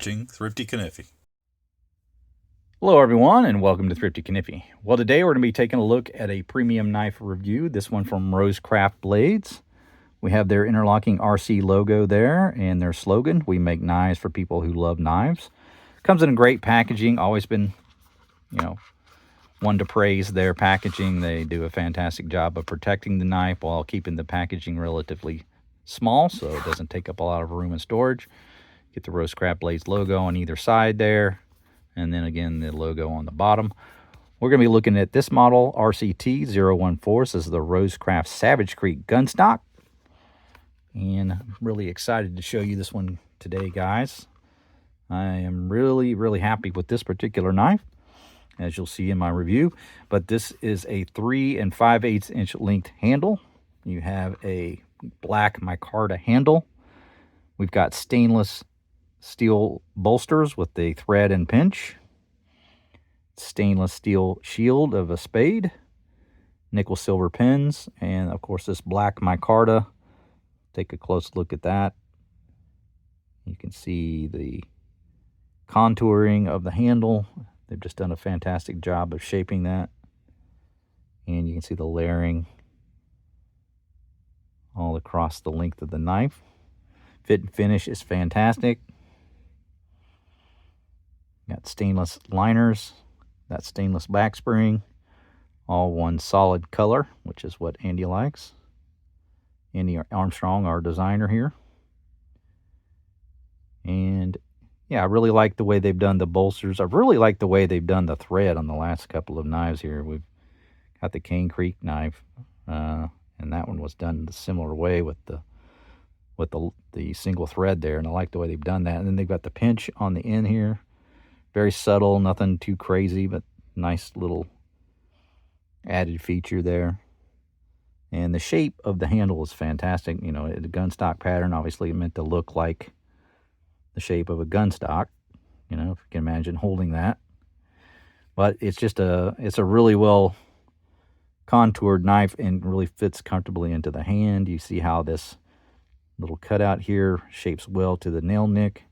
watching Thrifty Kaniffy. Hello everyone and welcome to Thrifty Kaniffy. Well, today we're going to be taking a look at a premium knife review, this one from RoseCraft Blades. We have their interlocking RC logo there and their slogan, "We make knives for people who love knives." Comes in great packaging, always been, one to praise their packaging. They do a fantastic job of protecting the knife while keeping the packaging relatively small so it doesn't take up a lot of room and storage. Get the RoseCraft Blades logo on either side there. And then again, the logo on the bottom. We're going to be looking at this model, RCT014. This is the RoseCraft Savage Creek Gunstock. And I'm really excited to show you this one today, guys. I am really happy with this particular knife, as you'll see in my review. But this is a 3 5/8 inch length handle. You have a black micarta handle. We've got stainless steel bolsters with the thread and pinch, stainless steel shield of a spade, nickel silver pins, and of course this black micarta. Take a close look at that. You can see the contouring of the handle. They've just done a fantastic job of shaping that, and you can see the layering all across the length of the knife. Fit and finish is fantastic. Got stainless liners, that stainless back spring, all one solid color, which is what Andy likes. Andy Armstrong, our designer here. And yeah, I really like the way they've done the bolsters. I really like the way they've done the thread on the last couple of knives here. We've got the Cane Creek knife, and that one was done the similar way with the single thread there, and I like the way they've done that. And then they've got the pinch on the end here. Very subtle, nothing too crazy, but nice little added feature there. And the shape of the handle is fantastic. The gunstock pattern, obviously meant to look like the shape of a gunstock. If you can imagine holding that. But it's just it's a really well contoured knife and really fits comfortably into the hand. You see how this little cutout here shapes well to the nail nick.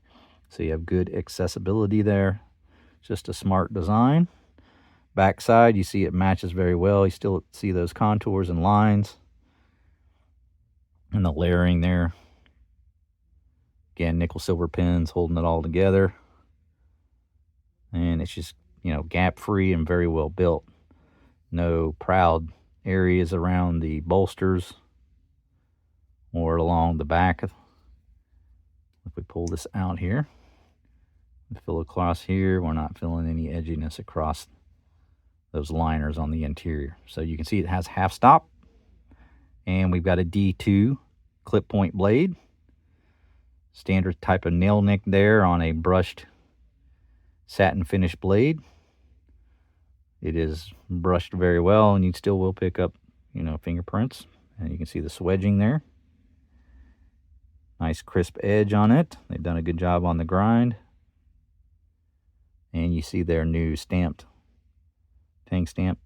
So you have good accessibility there. Just a smart design. Backside, you see it matches very well. You still see those contours and lines. And the layering there. Again, nickel silver pins holding it all together. And it's just, gap free and very well built. No proud areas around the bolsters or along the back. If we pull this out here, fill across here, we're not feeling any edginess across those liners on the interior. So you can see it has half stop, and we've got a D2 clip point blade, standard type of nail nick there on a brushed satin finish blade. It is brushed very well, and you still will pick up fingerprints, and you can see the swedging there. Nice crisp edge on it. They've done a good job on the grind. And you see their new stamped, tang stamp,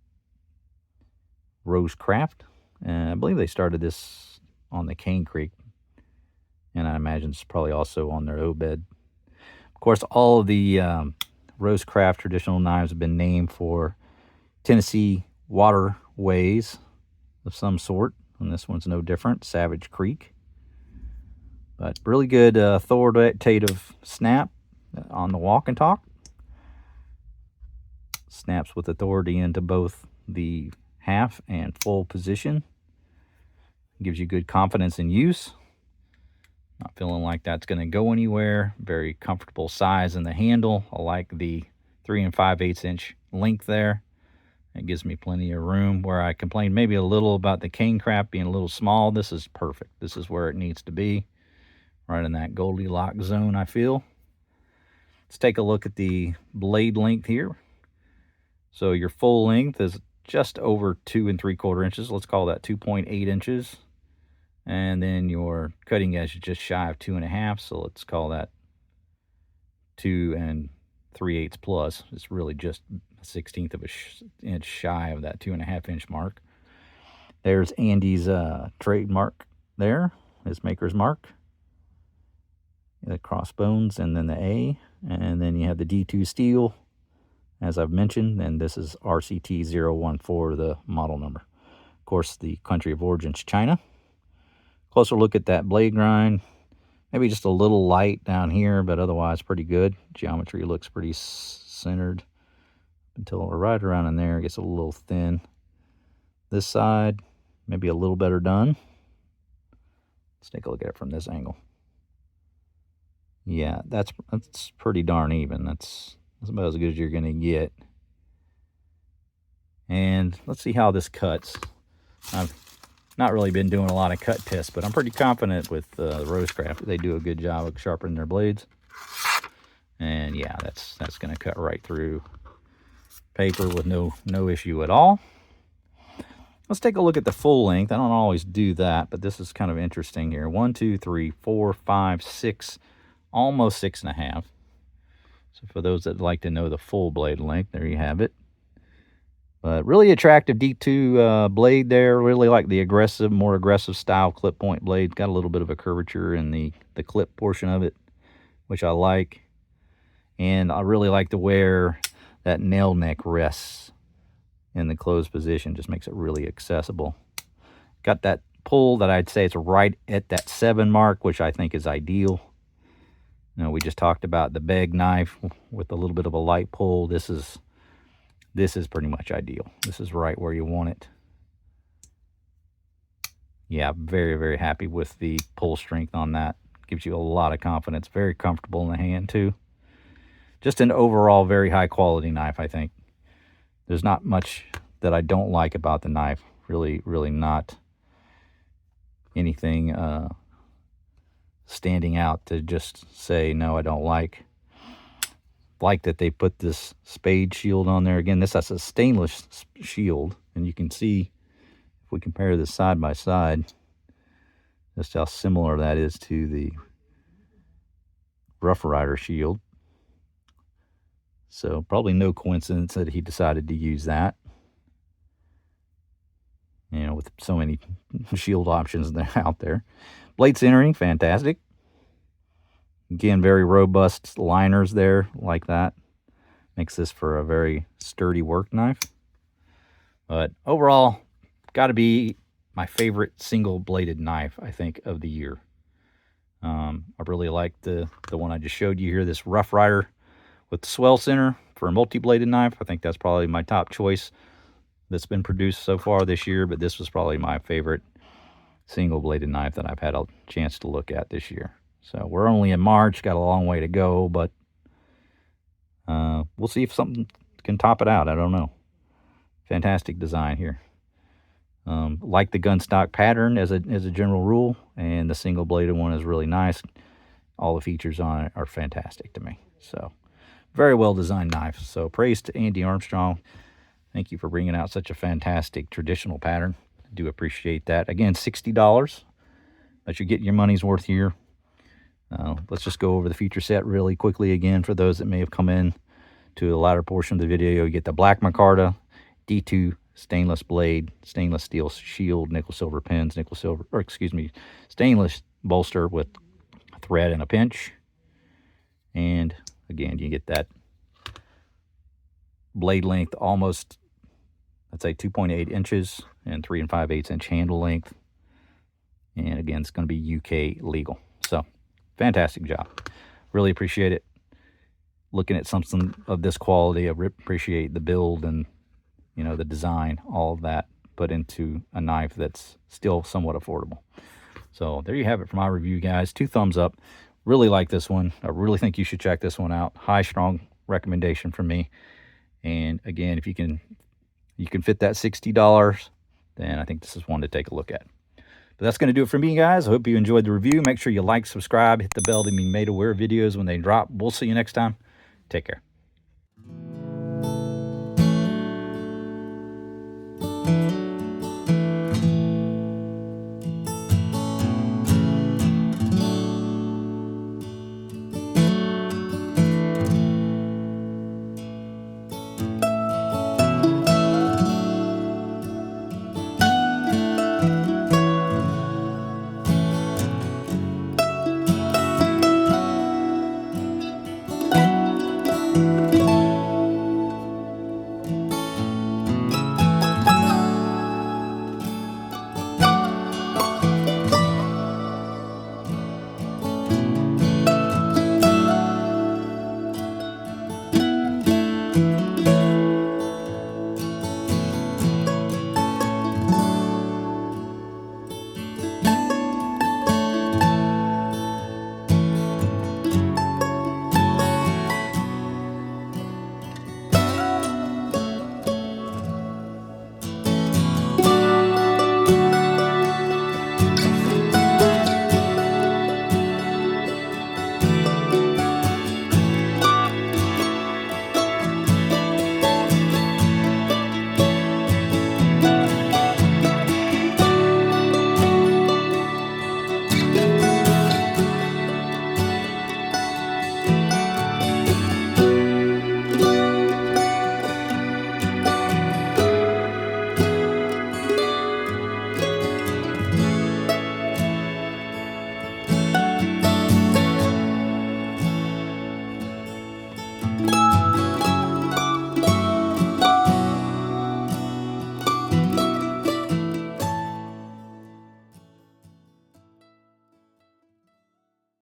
RoseCraft. I believe they started this on the Cane Creek. And I imagine it's probably also on their Obed. Of course, all of the RoseCraft traditional knives have been named for Tennessee waterways of some sort. And this one's no different, Savage Creek. But really good authoritative snap on the walk and talk. Snaps with authority into both the half and full position. Gives you good confidence in use. Not feeling like that's going to go anywhere. Very comfortable size in the handle. I like the 3 5/8 inch length there. It gives me plenty of room. Where I complained maybe a little about the Cane Craft being a little small, this is perfect. This is where it needs to be. Right in that Goldilocks zone, I feel. Let's take a look at the blade length here. So your full length is just over 2 3/4 inches. Let's call that 2.8 inches. And then your cutting edge is just shy of 2.5. So let's call that 2 3/8 plus. It's really just a 1/16 of an inch shy of that 2.5 inch mark. There's Andy's trademark there, his maker's mark. The crossbones, and then the A, and then you have the D2 steel, as I've mentioned, and this is RCT014, the model number. Of course, the country of origin is China. Closer look at that blade grind. Maybe just a little light down here, but otherwise pretty good. Geometry looks pretty centered until right around in there. It gets a little thin. This side, maybe a little better done. Let's take a look at it from this angle. Yeah, that's pretty darn even. That's about as good as you're going to get. And let's see how this cuts. I've not really been doing a lot of cut tests, but I'm pretty confident with RoseCraft. They do a good job of sharpening their blades. And yeah, that's going to cut right through paper with no issue at all. Let's take a look at the full length. I don't always do that, but this is kind of interesting here. 1, 2, 3, 4, 5, 6, almost 6.5. So for those that like to know the full blade length, there you have it. But really attractive D2 blade there. Really like the more aggressive style clip point blade. Got a little bit of a curvature in the clip portion of it, which I like. And I really like the where that nail neck rests in the closed position. Just makes it really accessible. Got that pull that I'd say it's right at that 7 mark, which I think is ideal. You know, we just talked about the bag knife with a little bit of a light pull. This is pretty much ideal. This is right where you want it. Yeah, very, very happy with the pull strength on that. Gives you a lot of confidence. Very comfortable in the hand too. Just an overall very high quality knife, I think. There's not much that I don't like about the knife. Really, really not anything standing out to just say, no, I don't like. Like that they put this spade shield on there. Again, this has a stainless shield, and you can see if we compare this side by side just how similar that is to the Rough Rider shield. So probably no coincidence that he decided to use that. You know, with so many shield options out there. Blade centering, fantastic. Again, very robust liners there, like that. Makes this for a very sturdy work knife. But overall, got to be my favorite single-bladed knife, I think, of the year. I really like the one I just showed you here, this Rough Rider with the swell center for a multi-bladed knife. I think that's probably my top choice that's been produced so far this year, but this was probably my favorite single-bladed knife that I've had a chance to look at this year. So we're only in March, got a long way to go, but we'll see if something can top it out. I don't know. Fantastic design here. Like the Gunstock pattern as a general rule, and the single-bladed one is really nice. All the features on it are fantastic to me. So very well-designed knife. So praise to Andy Armstrong. Thank you for bringing out such a fantastic traditional pattern. I do appreciate that. Again, $60, but you're getting your money's worth here. Let's just go over the feature set really quickly again for those that may have come in to the latter portion of the video. You get the black micarta, D2 stainless blade, stainless steel shield, nickel silver pins, stainless bolster with thread and a pinch. And again, you get that blade length almost, let's say 2.8 inches and 3 5/8 inch handle length. And again, it's going to be UK legal. So fantastic job. Really appreciate it. Looking at something of this quality, I appreciate the build and, you know, the design, all of that put into a knife that's still somewhat affordable. So there you have it for my review, guys. 2 thumbs up. Really like this one. I really think you should check this one out. High, strong recommendation from me. And again, if you can fit that $60, then I think this is one to take a look at. But that's going to do it for me, guys. I hope you enjoyed the review. Make sure you like, subscribe, hit the bell to be made aware of videos when they drop. We'll see you next time. Take care.